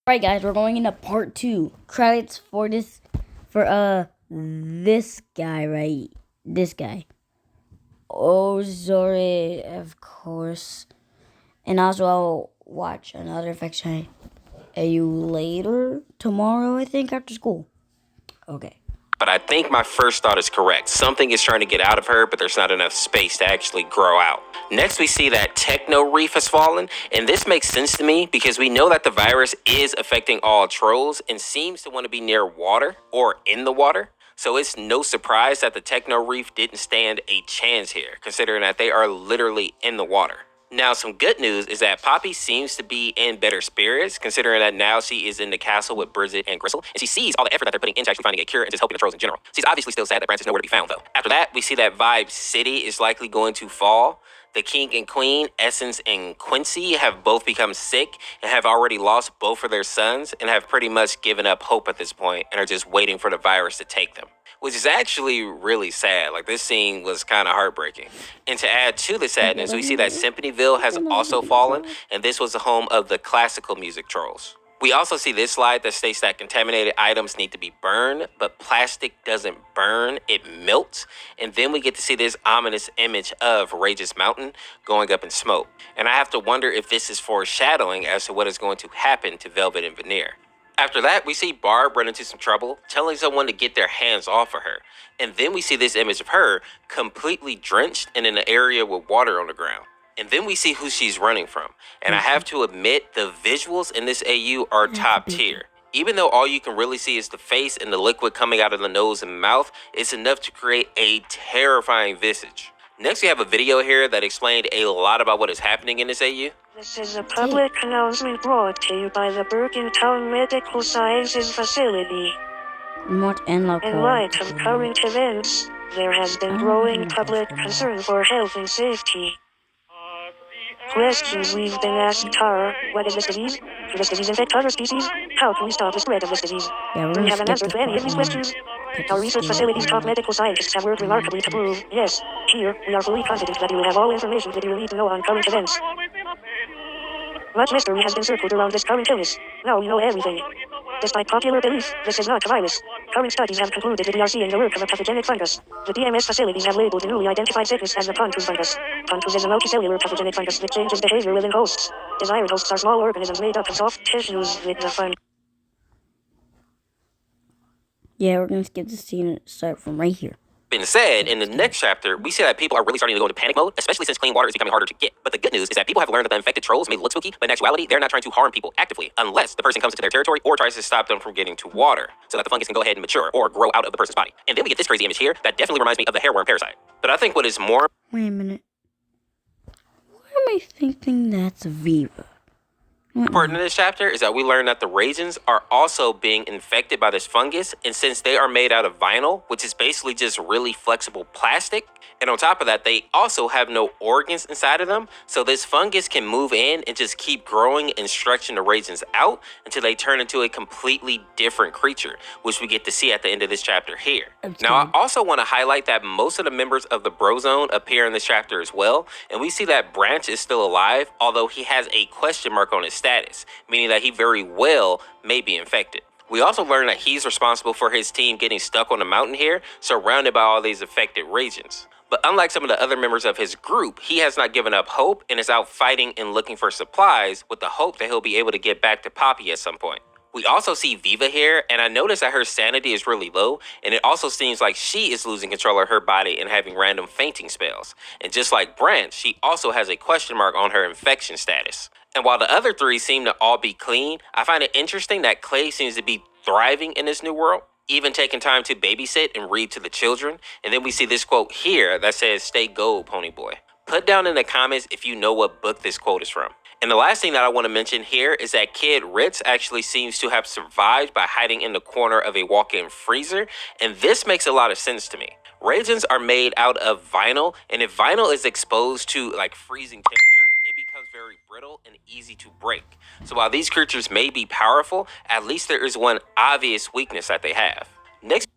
Right, guys, we're going into part 2. Credits for this guy, right? This guy. Oh, sorry, of course. And also, I'll watch another affection you later tomorrow, I think, after school. Okay. But I think my first thought is correct. Something is trying to get out of her, but there's not enough space to actually grow out. Next, we see that techno reef has fallen, and this makes sense to me because we know that the virus is affecting all trolls and seems to want to be near water or in the water. So it's no surprise that the techno reef didn't stand a chance here, considering that they are literally in the water. Now, some good news is that Poppy seems to be in better spirits, considering that now she is in the castle with Bridget and Gristle, and she sees all the effort that they're putting into actually finding a cure and just helping the trolls in general. She's obviously still sad that Branch is nowhere to be found, though. After that, we see that Vibe City is likely going to fall. The King and Queen, Essence and Quincy, have both become sick and have already lost both of their sons and have pretty much given up hope at this point and are just waiting for the virus to take them, which is actually really sad. Like, this scene was kind of heartbreaking. And to add to the sadness, we see that Symphonyville has also fallen, and this was the home of the classical music trolls. We also see this slide that states that contaminated items need to be burned, but plastic doesn't burn, it melts. And then we get to see this ominous image of Rage's Mountain going up in smoke. And I have to wonder if this is foreshadowing as to what is going to happen to Velvet and Veneer. After that, we see Barb run into some trouble, telling someone to get their hands off of her. And then we see this image of her completely drenched and in an area with water on the ground. And then we see who she's running from. And I have to admit, the visuals in this AU are top tier. Even though all you can really see is the face and the liquid coming out of the nose and mouth, it's enough to create a terrifying visage. Next, we have a video here that explained a lot about what is happening in this AU. This is a public announcement brought to you by the Bergentown Medical Sciences Facility. In light of current events, there has been growing public concern for health and safety. Questions we've been asked are, what is this disease? Could this disease infect other species? How can we stop the spread of this disease? Do we have an answer to any of these questions? Our research facility's top medical scientists have worked remarkably to prove, yes, here, we are fully confident that you will have all information that you will need to know on current events. Much mystery has been circled around this current illness. Now we know everything. Despite popular belief, this is not a virus. Current studies have concluded that we are seeing the work of a pathogenic fungus. The DMS facilities have labeled the newly identified sickness as the Part.2 fungus. Part.2 is a multicellular pathogenic fungus that changes behavior within hosts. Desired hosts are small organisms made up of soft tissues with the fungus. Yeah, we're going to skip the scene and start from right here. Been said, in the next chapter, we see that people are really starting to go into panic mode, especially since clean water is becoming harder to get. But the good news is that people have learned that the infected trolls may look spooky, but in actuality, they're not trying to harm people actively, unless the person comes into their territory or tries to stop them from getting to water, so that the fungus can go ahead and mature or grow out of the person's body. And then we get this crazy image here that definitely reminds me of the hairworm parasite. But I think what is more... Wait a minute. Why am I thinking that's Viva? important in this chapter is that we learn that the raisins are also being infected by this fungus, and since they are made out of vinyl, which is basically just really flexible plastic, and on top of that, they also have no organs inside of them, so this fungus can move in and just keep growing and stretching the raisins out until they turn into a completely different creature, which we get to see at the end of this chapter here. Now, I also want to highlight that most of the members of the Bro Zone appear in this chapter as well, and we see that Branch is still alive, although he has a question mark on his status, meaning that he very well may be infected. We also learn that he's responsible for his team getting stuck on the mountain here, surrounded by all these affected regions. But unlike some of the other members of his group, he has not given up hope and is out fighting and looking for supplies with the hope that he'll be able to get back to Poppy at some point. We also see Viva here, and I notice that her sanity is really low, and it also seems like she is losing control of her body and having random fainting spells. And just like Branch, she also has a question mark on her infection status. And while the other three seem to all be clean, I find it interesting that Clay seems to be thriving in this new world, even taking time to babysit and read to the children. And then we see this quote here that says, "Stay gold, pony boy." Put down in the comments if you know what book this quote is from. And the last thing that I want to mention here is that Kid Ritz actually seems to have survived by hiding in the corner of a walk-in freezer, and this makes a lot of sense to me. Raisins are made out of vinyl, and if vinyl is exposed to like freezing temperature, it becomes very brittle and easy to break. So while these creatures may be powerful, at least there is one obvious weakness that they have. Next,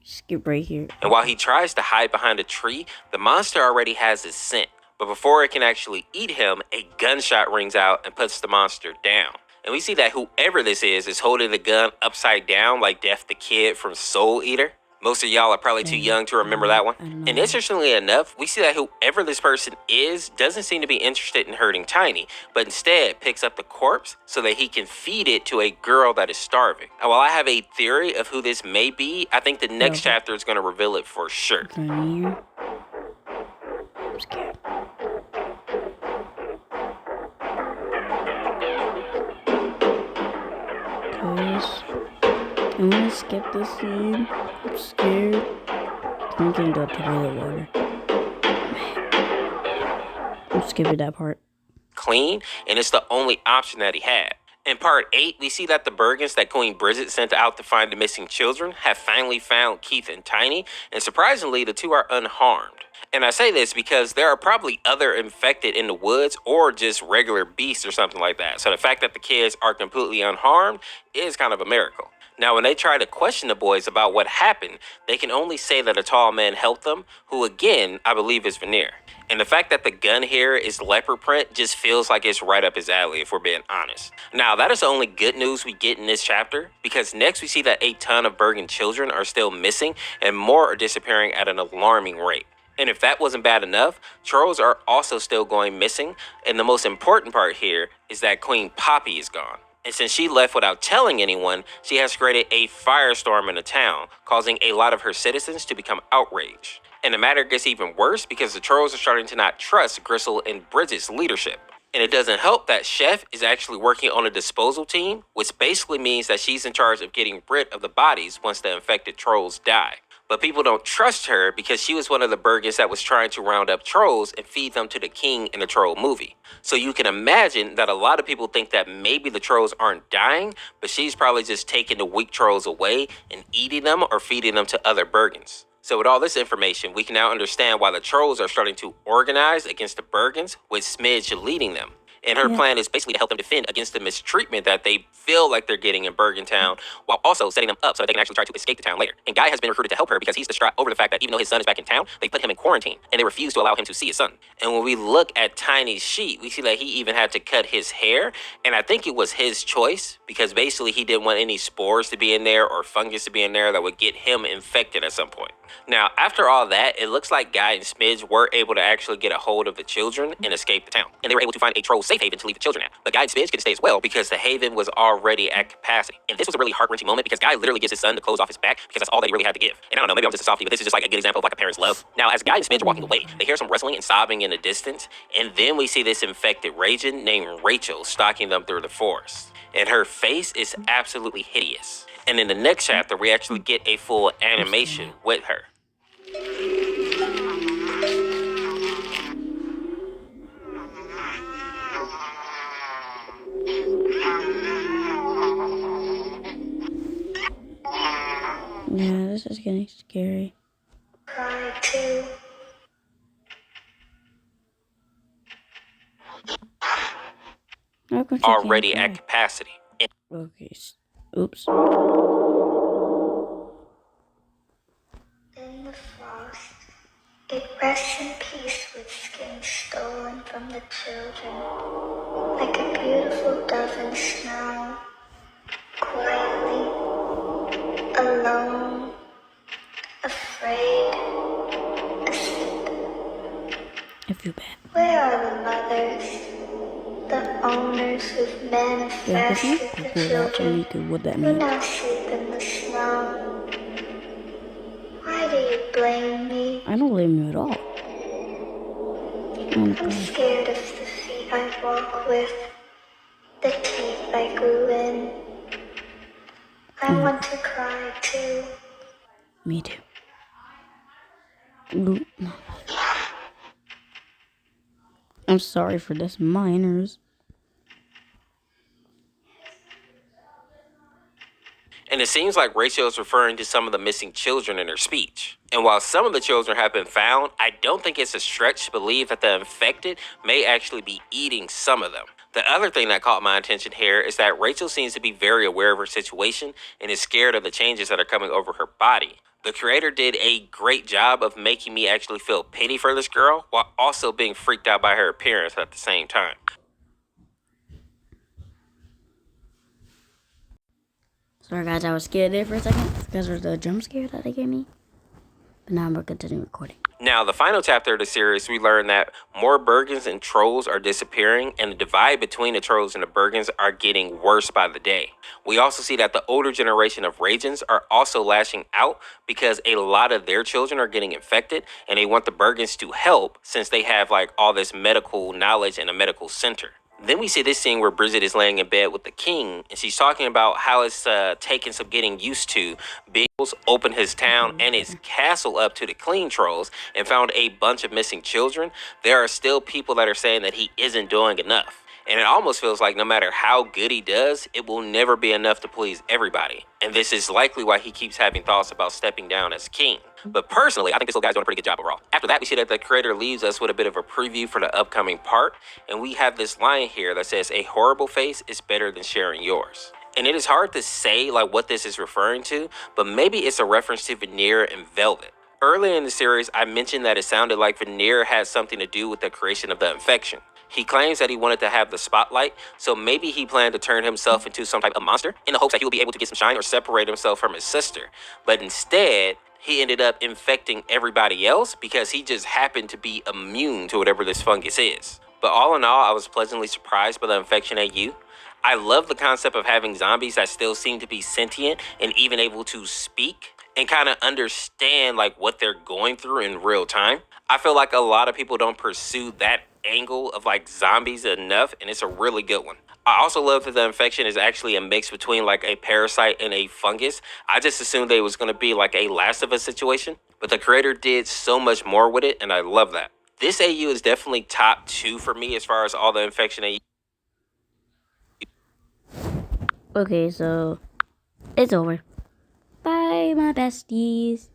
skip right here. And while he tries to hide behind a tree, the monster already has his scent. But before it can actually eat him, a gunshot rings out and puts the monster down. And we see that whoever this is holding the gun upside down like Death the Kid from Soul Eater. Most of y'all are probably too young to remember that one. And interestingly enough, we see that whoever this person is doesn't seem to be interested in hurting Tiny, but instead picks up the corpse so that he can feed it to a girl that is starving. Now, while I have a theory of who this may be, I think the next chapter is going to reveal it for sure. I'm scared. I'm gonna skip this scene. I'm scared. I'm getting the toilet water. I'm skipping that part. Clean, and it's the only option that he had. In part 8, we see that the Bergens that Queen Bridget sent out to find the missing children have finally found Keith and Tiny, and surprisingly, the two are unharmed. And I say this because there are probably other infected in the woods or just regular beasts or something like that. So the fact that the kids are completely unharmed is kind of a miracle. Now, when they try to question the boys about what happened, they can only say that a tall man helped them, who again, I believe is Veneer. And the fact that the gun here is leopard print just feels like it's right up his alley, if we're being honest. Now, that is the only good news we get in this chapter, because next we see that a ton of Bergen children are still missing, and more are disappearing at an alarming rate. And if that wasn't bad enough, trolls are also still going missing, and the most important part here is that Queen Poppy is gone. And since she left without telling anyone, she has created a firestorm in the town, causing a lot of her citizens to become outraged. And the matter gets even worse because the trolls are starting to not trust Gristle and Bridget's leadership. And it doesn't help that Chef is actually working on a disposal team, which basically means that she's in charge of getting rid of the bodies once the infected trolls die. But people don't trust her because she was one of the Bergens that was trying to round up trolls and feed them to the king in the troll movie. So you can imagine that a lot of people think that maybe the trolls aren't dying, but she's probably just taking the weak trolls away and eating them or feeding them to other Bergens. So with all this information, we can now understand why the trolls are starting to organize against the Bergens, with Smidge leading them. And her plan is basically to help them defend against the mistreatment that they feel like they're getting in Bergen Town, while also setting them up so that they can actually try to escape the town later. And Guy has been recruited to help her because he's distraught over the fact that even though his son is back in town, they put him in quarantine, and they refuse to allow him to see his son. And when we look at Tiny's sheet, we see that he even had to cut his hair, and I think it was his choice, because basically he didn't want any spores to be in there or fungus to be in there that would get him infected at some point. Now, after all that, it looks like Guy and Smidge were able to actually get a hold of the children and escape the town. And they were able to find a troll safe haven to leave the children at. But Guy and Smidge could stay as well because the haven was already at capacity. And this was a really heart-wrenching moment because Guy literally gives his son the clothes off his back because that's all that he really had to give. And I don't know, maybe I'm just a softie, but this is just like a good example of like a parent's love. Now, as Guy and Smidge are walking away, they hear some rustling and sobbing in the distance. And then we see this infected Ragin named Rachel stalking them through the forest. And her face is absolutely hideous. And in the next chapter, we actually get a full animation with her. Yeah, this is getting scary. Part.2. Already at capacity. Okay. Oops. In the frost, it rests in peace with skin stolen from the children, like a beautiful dove in snow, quietly, alone, afraid, asleep. I feel bad. Where are the mothers, the owners who've manifested the children who now sleep in the snow? Why do you blame me? I don't blame you at all. I'm scared of the feet I walk with, the teeth I grew in. I want to cry too. Me too. I'm sorry for this, minors. And it seems like Rachel is referring to some of the missing children in her speech. And while some of the children have been found, I don't think it's a stretch to believe that the infected may actually be eating some of them. The other thing that caught my attention here is that Rachel seems to be very aware of her situation and is scared of the changes that are coming over her body. The creator did a great job of making me actually feel pity for this girl while also being freaked out by her appearance at the same time. Sorry guys, I was scared there for a second because of the jump scare that they gave me. But now we're continuing recording. Now, the final chapter of the series, we learn that more Bergens and trolls are disappearing, and the divide between the trolls and the Bergens are getting worse by the day. We also see that the older generation of Ragans are also lashing out because a lot of their children are getting infected, and they want the Bergens to help since they have like all this medical knowledge and a medical center. Then we see this scene where Bridget is laying in bed with the king, and she's talking about how it's taking some getting used to. Bills opened his town and his castle up to the clean trolls and found a bunch of missing children. There are still people that are saying that he isn't doing enough. And it almost feels like no matter how good he does, it will never be enough to please everybody. And this is likely why he keeps having thoughts about stepping down as king. But personally, I think this little guy's doing a pretty good job overall. After that, we see that the creator leaves us with a bit of a preview for the upcoming part. And we have this line here that says, "A horrible face is better than sharing yours." And it is hard to say like what this is referring to, but maybe it's a reference to Veneer and Velvet. Earlier in the series, I mentioned that it sounded like Veneer had something to do with the creation of the infection. He claims that he wanted to have the spotlight, so maybe he planned to turn himself into some type of monster in the hopes that he would be able to get some shine or separate himself from his sister. But instead, he ended up infecting everybody else because he just happened to be immune to whatever this fungus is. But all in all, I was pleasantly surprised by the infection AU. I love the concept of having zombies that still seem to be sentient and even able to speak and kind of understand like what they're going through in real time. I feel like a lot of people don't pursue that angle of like zombies enough, and it's a really good one. I also love that the infection is actually a mix between like a parasite and a fungus. I just assumed they was going to be like a Last of Us situation, but the creator did so much more with it, and I love that. This AU is definitely top 2 for me as far as all the infection AU. Okay, so it's over. Bye, my besties.